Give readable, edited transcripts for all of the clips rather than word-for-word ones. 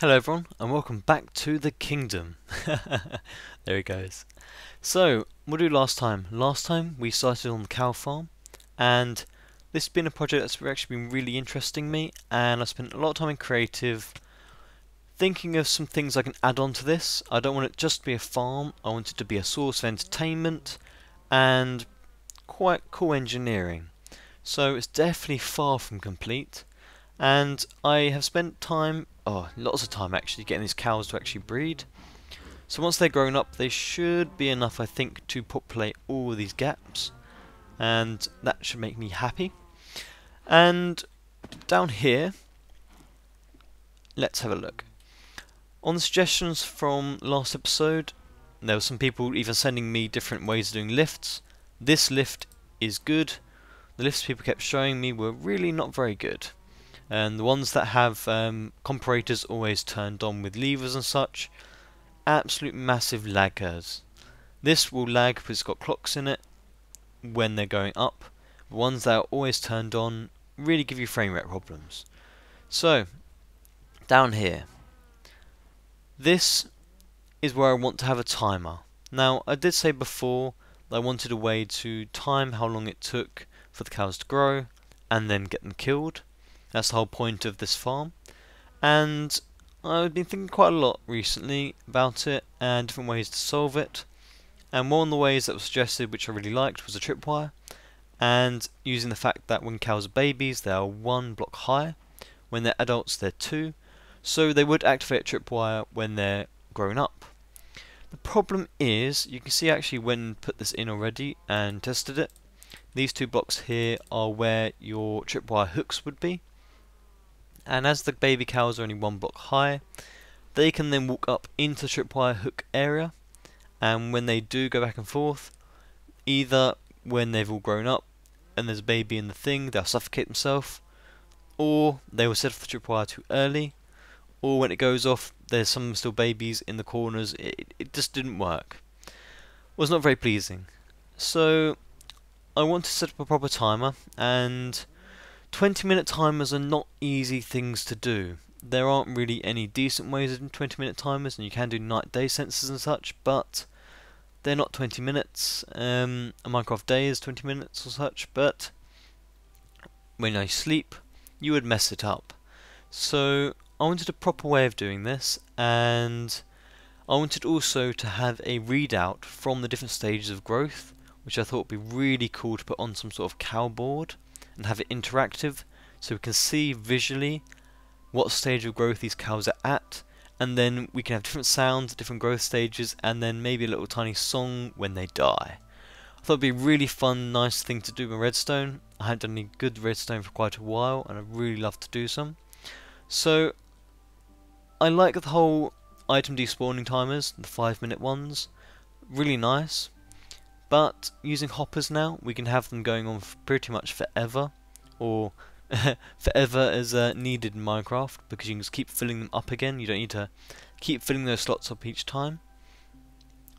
Hello everyone, and welcome back to the kingdom. There he goes. So, what did we do last time? Last time we started on the cow farm, and this has been a project that's actually been really interesting me, and I spent a lot of time in creative, thinking of some things I can add on to this. I don't want it just to be a farm, I want it to be a source of entertainment, and quite cool engineering. So it's definitely far from complete. And I have spent time, lots of time actually, getting these cows to actually breed. So once they're grown up, they should be enough, I think, to populate all these gaps. And that should make me happy. And down here, let's have a look. On the suggestions from last episode, there were some people even sending me different ways of doing lifts. This lift is good. The lifts people kept showing me were really not very good. And the ones that have comparators always turned on with levers and such, absolute massive laggers. This will lag because it's got clocks in it when they're going up. The ones that are always turned on really give you frame rate problems. So, down here, this is where I want to have a timer. Now, I did say before that I wanted a way to time how long it took for the cows to grow and then get them killed. That's the whole point of this farm, and I've been thinking quite a lot recently about it and different ways to solve it. And one of the ways that was suggested, which I really liked, was a tripwire, and using the fact that when cows are babies they are 1 block high, when they're adults they're 2, so they would activate tripwire when they're grown up. The problem is, you can see actually when put this in already and tested it, these 2 blocks here are where your tripwire hooks would be. And as the baby cows are only 1 block high, they can then walk up into the tripwire hook area, and when they do go back and forth, either when they've all grown up and there's a baby in the thing, they'll suffocate themselves, or they will set off the tripwire too early, or when it goes off there's some still babies in the corners. It just didn't work. Was not very pleasing. So I want to set up a proper timer, and 20-minute timers are not easy things to do. There aren't really any decent ways of doing 20-minute timers, and you can do night-day sensors and such, but they're not 20 minutes. A Minecraft day is 20 minutes or such, but when I sleep, you would mess it up. So I wanted a proper way of doing this, and I wanted also to have a readout from the different stages of growth, which I thought would be really cool to put on some sort of cow board and have it interactive, so we can see visually what stage of growth these cows are at, and then we can have different sounds at different growth stages, and then maybe a little tiny song when they die. I thought it'd be a really fun, nice thing to do with redstone. I hadn't done any good redstone for quite a while, and I'd really love to do some. So I like the whole item despawning timers, the 5-minute ones, really nice. But using hoppers now, we can have them going on pretty much forever, or forever as needed in Minecraft, because you can just keep filling them up again. You don't need to keep filling those slots up each time.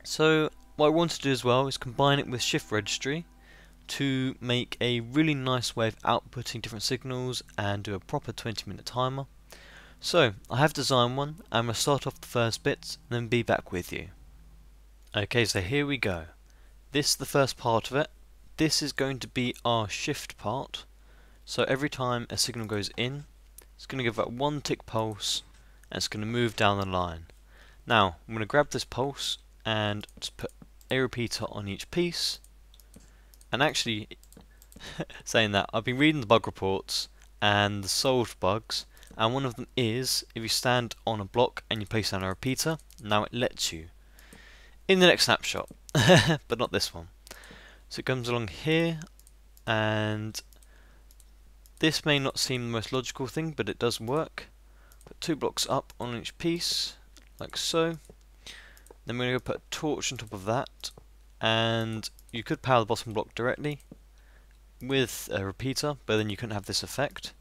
So what I want to do as well is combine it with shift registry to make a really nice way of outputting different signals and do a proper 20-minute timer. So I have designed one. I'm going to start off the first bits and then be back with you. Okay, so here we go. This is the first part of it. This is going to be our shift part. So every time a signal goes in, it's going to give that 1 tick pulse, and it's going to move down the line. Now, I'm going to grab this pulse and just put a repeater on each piece. And actually, saying that, I've been reading the bug reports and the solved bugs, and one of them is, if you stand on a block and you place down a repeater, now it lets you. In the next snapshot. But not this one. So it comes along here, and this may not seem the most logical thing, but it does work. Put 2 blocks up on each piece, like so. Then we're going to put a torch on top of that, and you could power the bottom block directly with a repeater, but then you couldn't have this effect.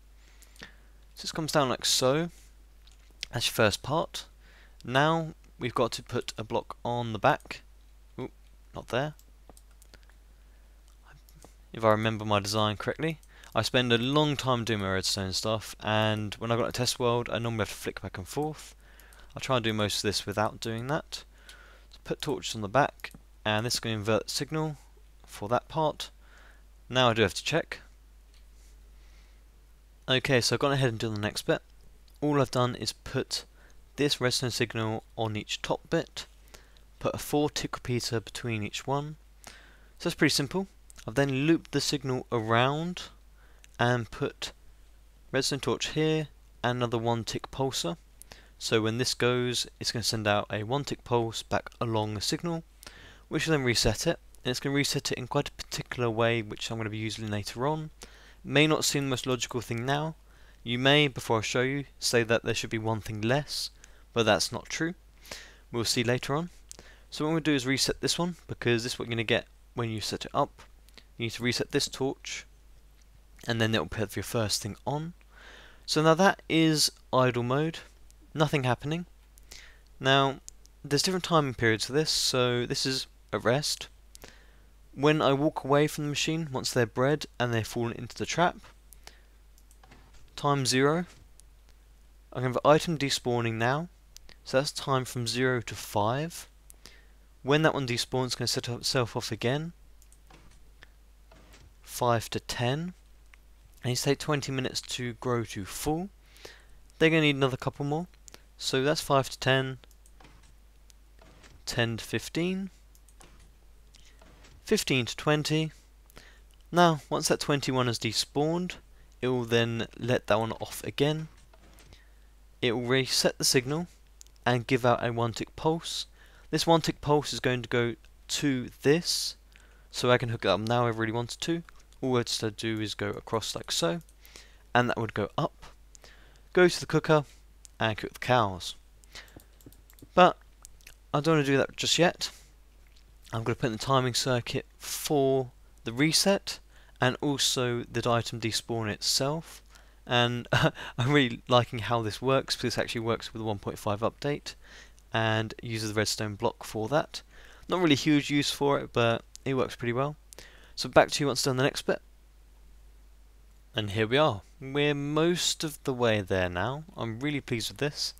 So this comes down like so. That's your first part. Now we've got to put a block on the back. Oop, not there. If I remember my design correctly. I spend a long time doing my redstone stuff, and when I got a test world I normally have to flick back and forth. I'll try and do most of this without doing that. So put torches on the back, and this is going to invert the signal for that part. Now I do have to check. Okay, so I've gone ahead and done the next bit. All I've done is put this redstone signal on each top bit, put a 4-tick repeater between each one. So that's pretty simple. I've then looped the signal around and put redstone torch here and another 1-tick pulsar. So when this goes, it's going to send out a 1-tick pulse back along the signal, which will then reset it. And it's going to reset it in quite a particular way, which I'm going to be using later on. May not seem the most logical thing now. You may, before I show you, say that there should be one thing less, but that's not true. We'll see later on. So what I'm going to do is reset this one, because this is what you're going to get when you set it up. You need to reset this torch, and then it will put your first thing on. So now that is idle mode, nothing happening. Now, there's different timing periods for this, so this is at rest. When I walk away from the machine, once they're bred and they've fallen into the trap, time 0. I'm going to have item despawning now, so that's time from 0 to 5. When that one despawns, it's going to set itself off again, 5 to 10, and it's take 20 minutes to grow to full. They're going to need another couple more, so that's 5 to 10, 10 to 15, 15 to 20. Now, once that 21 has despawned, it will then let that one off again. It will reset the signal and give out a 1-tick pulse. This 1-tick pulse is going to go to this, so I can hook it up now if I really wanted to. All I just have to do is go across like so, and that would go up, go to the cooker, and cook the cows. But I don't want to do that just yet. I'm going to put in the timing circuit for the reset and also the item despawn itself. And I'm really liking how this works, because this actually works with the 1.5 update and uses the redstone block for that. Not really huge use for it, but it works pretty well. So back to you once done the next bit. And here we are. We're most of the way there now. I'm really pleased with this.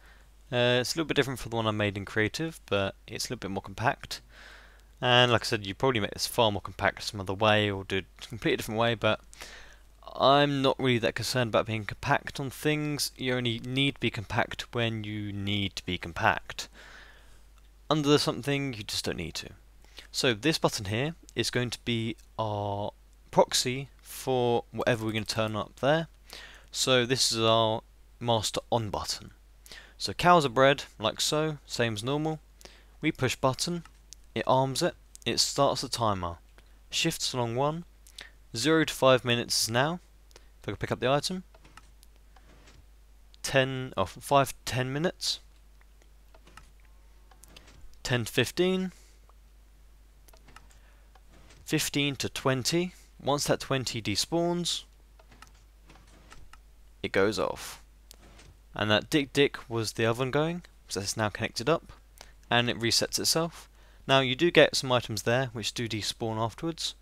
It's a little bit different from the one I made in Creative, but it's a little bit more compact. And like I said, you probably make this far more compact some other way, or do it a completely different way, but I'm not really that concerned about being compact on things. You only need to be compact when you need to be compact. Under something, you just don't need to. So this button here is going to be our proxy for whatever we're going to turn up there. So this is our master on button. So cows are bred like so, same as normal. We push button, it arms it, it starts the timer, shifts along 1, 0 to 5 minutes is now. If I can pick up the item, 5 to 10 minutes, 10 to 15, 15 to 20. Once that 20 despawns, it goes off. And that dick was the oven going, so it's now connected up, and it resets itself. Now you do get some items there which do despawn afterwards,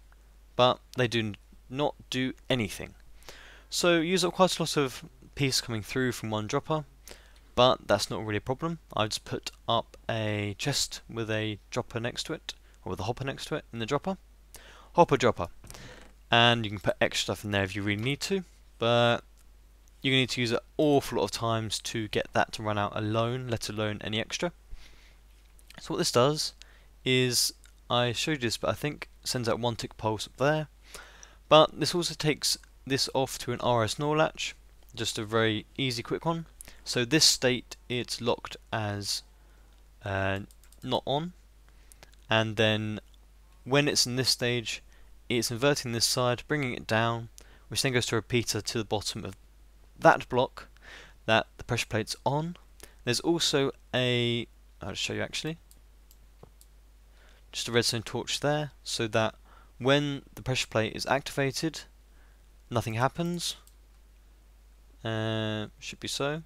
but they do not do anything. So you use up quite a lot of piece coming through from one dropper, but that's not really a problem. I've just put up a chest with a dropper next to it, or with a hopper next to it in the dropper. Hopper dropper. And you can put extra stuff in there if you really need to, but you're going to need to use an awful lot of times to get that to run out alone, let alone any extra. So what this does is, I showed you this, but I think sends out 1-tick pulse up there. But this also takes this off to an RS NOR latch, just a very easy quick one. So this state, it's locked as not on, and then when it's in this stage, it's inverting this side, bringing it down, which then goes to a repeater to the bottom of that block that the pressure plate's on. There's also a, I'll just show you actually, just a redstone torch there, so that when the pressure plate is activated, nothing happens. Should be so.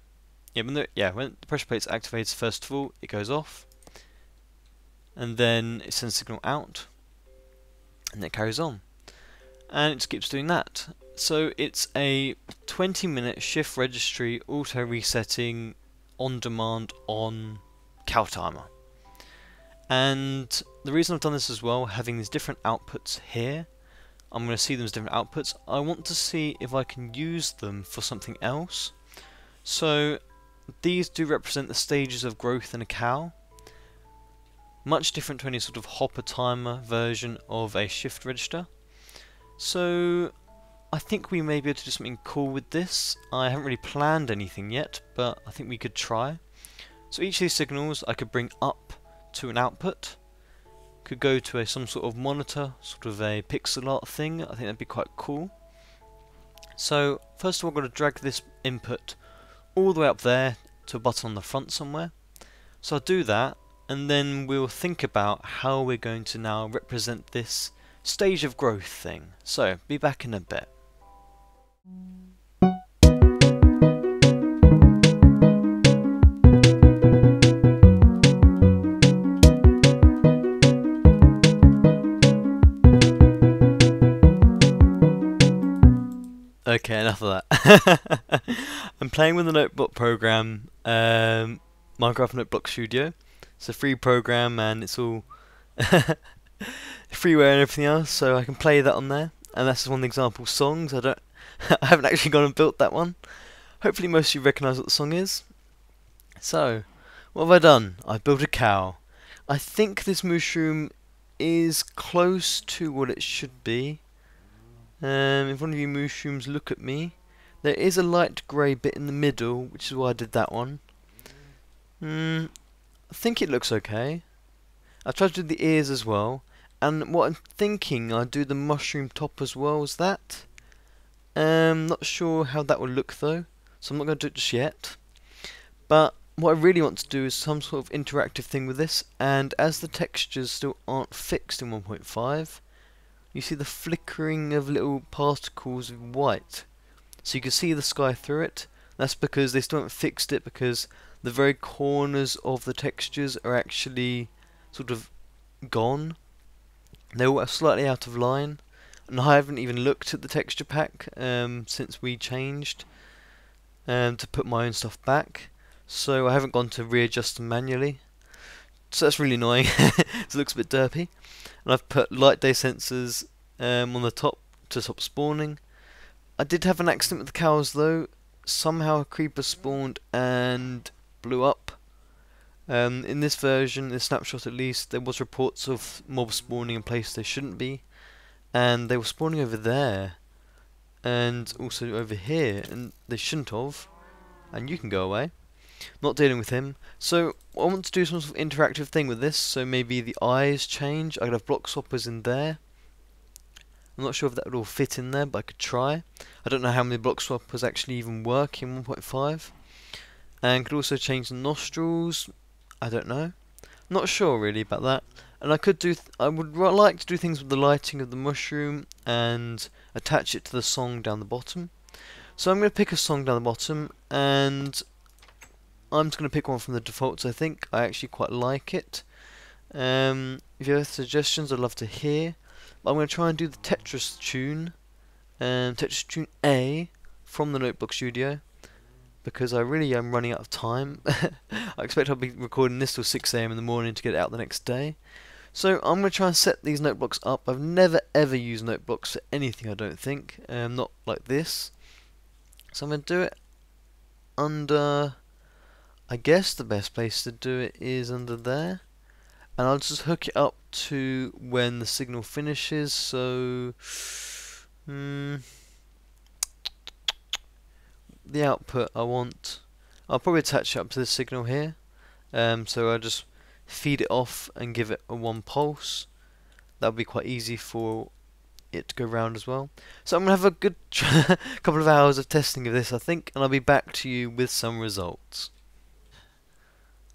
Yeah, when the pressure plate's activated, first of all, it goes off, and then it sends a signal out, and it carries on, and it just keeps doing that. So it's a 20-minute shift registry auto resetting on demand on cow timer. And the reason I've done this as well, having these different outputs here, I'm going to see them as different outputs. I want to see if I can use them for something else. So these do represent the stages of growth in a cow. Much different to any sort of hopper timer version of a shift register. So I think we may be able to do something cool with this. I haven't really planned anything yet, but I think we could try. So each of these signals I could bring up to an output. Could go to some sort of monitor, sort of a pixel art thing. I think that'd be quite cool. So first of all, I'm going to drag this input all the way up there to a button on the front somewhere. So I'll do that, and then we'll think about how we're going to now represent this stage of growth thing. So be back in a bit. Okay, enough of that. I'm playing with the Notebook program, Minecraft Notebook Studio. It's a free program and it's all freeware and everything else, so I can play that on there. And that's one of the example songs. I haven't actually gone and built that one. Hopefully most of you recognise what the song is. So, what have I done? I've built a cow. I think this mushroom is close to what it should be. If one of you mushrooms look at me, there is a light grey bit in the middle, which is why I did that one. I think it looks okay. I tried to do the ears as well, and what I'm thinking, I'll do the mushroom top as well as that. Not sure how that will look though, so I'm not going to do it just yet. But what I really want to do is some sort of interactive thing with this, and as the textures still aren't fixed in 1.5, you see the flickering of little particles of white. So you can see the sky through it. That's because they still haven't fixed it, because the very corners of the textures are actually sort of gone. They're all slightly out of line. And I haven't even looked at the texture pack since we changed to put my own stuff back. So I haven't gone to readjust them manually. So that's really annoying. It looks a bit derpy. And I've put light day sensors on the top to stop spawning. I did have an accident with the cows though. Somehow a creeper spawned and blew up. In this version, this snapshot at least, there was reports of mobs spawning in places they shouldn't be. And they were spawning over there. And also over here. And they shouldn't have. And you can go away. Not dealing with him. So I want to do some sort of interactive thing with this. So maybe the eyes change. I could have block swappers in there. I'm not sure if that would all fit in there, but I could try. I don't know how many block swappers actually even work in 1.5. And could also change the nostrils. I don't know. Not sure really about that. And I could do. I would like to do things with the lighting of the mushroom and attach it to the song down the bottom. So I'm going to pick a song down the bottom, and I'm just going to pick one from the defaults. I think I actually quite like it. If you have suggestions, I'd love to hear. But I'm going to try and do the Tetris tune, Tetris tune A from the Notebook Studio, because I really am running out of time. I expect I'll be recording this till 6 AM in the morning to get it out the next day. So I'm going to try and set these notebooks up. I've never ever used notebooks for anything, I don't think. Not like this. So I'm going to do it under, I guess the best place to do it is under there. And I'll just hook it up to when the signal finishes. So the output I'll probably attach it up to the signal here. So I just feed it off and give it a 1 pulse. That'll be quite easy for it to go round as well. So I'm going to have a good couple of hours of testing of this, I think, and I'll be back to you with some results.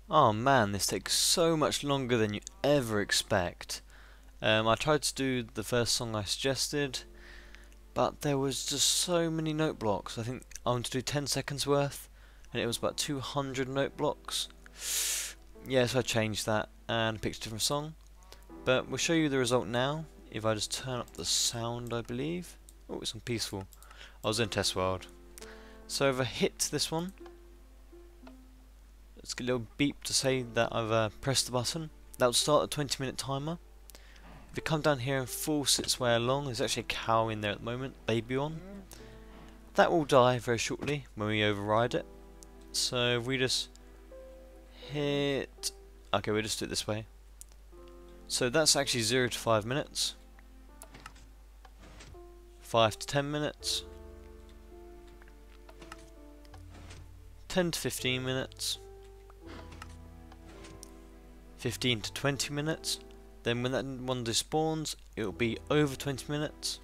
Oh man, this takes so much longer than you ever expect. I tried to do the first song I suggested, but there was just so many note blocks. I think I wanted to do 10 seconds worth, and it was about 200 note blocks. Yeah, so I changed that and picked a different song. But we'll show you the result now. If I just turn up the sound, I believe. Oh, it's on peaceful. I was in test world. So if I hit this one, Let's get a little beep to say that I've pressed the button. That will start a 20-minute timer. If you come down here and force its way along, there's actually a cow in there at the moment, baby one. That will die very shortly when we override it. So if we just hit... Okay, we'll just do it this way. So that's actually 0 to 5 minutes. 5 to 10 minutes. 10 to 15 minutes. 15 to 20 minutes. Then when that one despawns, it will be over 20 minutes.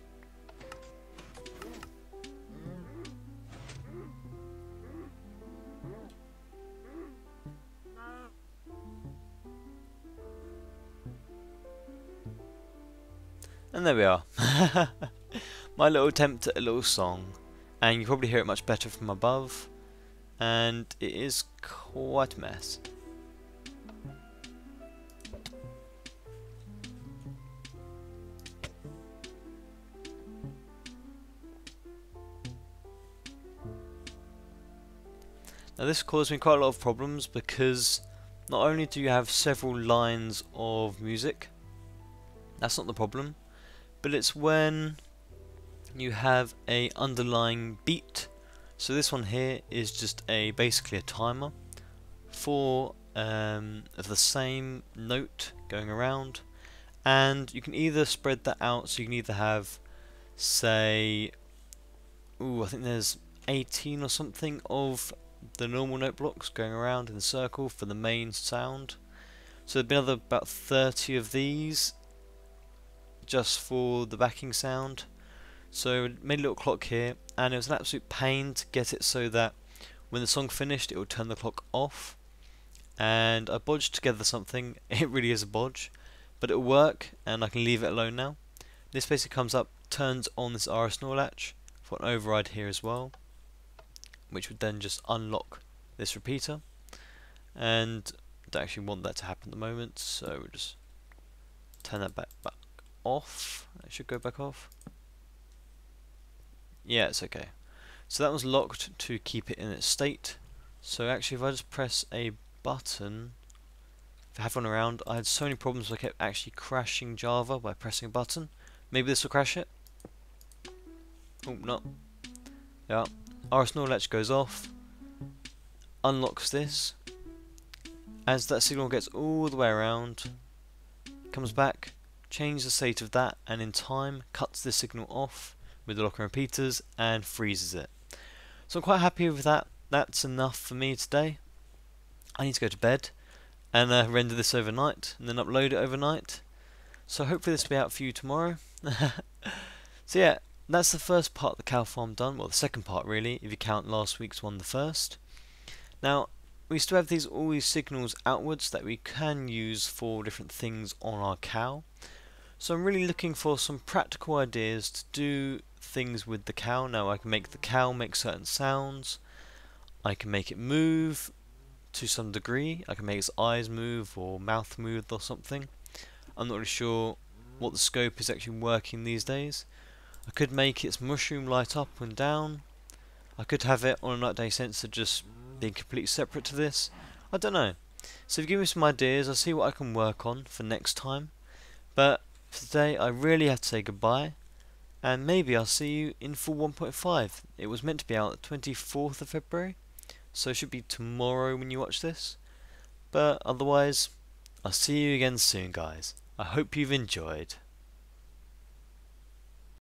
And there we are. My little attempt at a little song. And you probably hear it much better from above. And it is quite a mess. Now this caused me quite a lot of problems because not only do you have several lines of music, that's not the problem, but it's when you have a underlying beat. So this one here is just basically a timer for of the same note going around, and you can either spread that out, so you can either have, say, I think there's 18 or something of the normal note blocks going around in a circle for the main sound. So there'd be another about 30 of these just for the backing sound. So I made a little clock here, and it was an absolute pain to get it so that when the song finished it would turn the clock off. And I bodged together something, it really is a bodge, but it'll work and I can leave it alone now. This basically comes up, turns on this RS-NOR latch for an override here as well, which would then just unlock this repeater, and I don't actually want that to happen at the moment, so we'll just turn that back off. It should go back off. Yeah, it's okay. So that was locked to keep it in its state. So actually if I just press a button, if I have one around, I had so many problems I kept actually crashing Java by pressing a button. Maybe this will crash it. Oh, no. Yeah. RS-NOR latch goes off, unlocks this. As that signal gets all the way around, comes back, changes the state of that, and in time cuts this signal off with the locker repeaters and freezes it. So I'm quite happy with that. That's enough for me today. I need to go to bed and render this overnight and then upload it overnight. So hopefully this will be out for you tomorrow. So yeah, that's the first part of the cow farm done. Well, the second part really, if you count last week's one the first. Now, we still have all these signals outwards that we can use for different things on our cow. So I'm really looking for some practical ideas to do things with the cow. Now I can make the cow make certain sounds. I can make it move to some degree. I can make its eyes move or mouth move or something. I'm not really sure what the scope is actually working these days. I could make its mushroom light up and down. I could have it on a night day sensor just being completely separate to this. I don't know. So if you give me some ideas, I'll see what I can work on for next time. But for today I really have to say goodbye, and maybe I'll see you in full 1.5. It was meant to be out the 24th of February, so it should be tomorrow when you watch this. But otherwise, I'll see you again soon, guys. I hope you've enjoyed.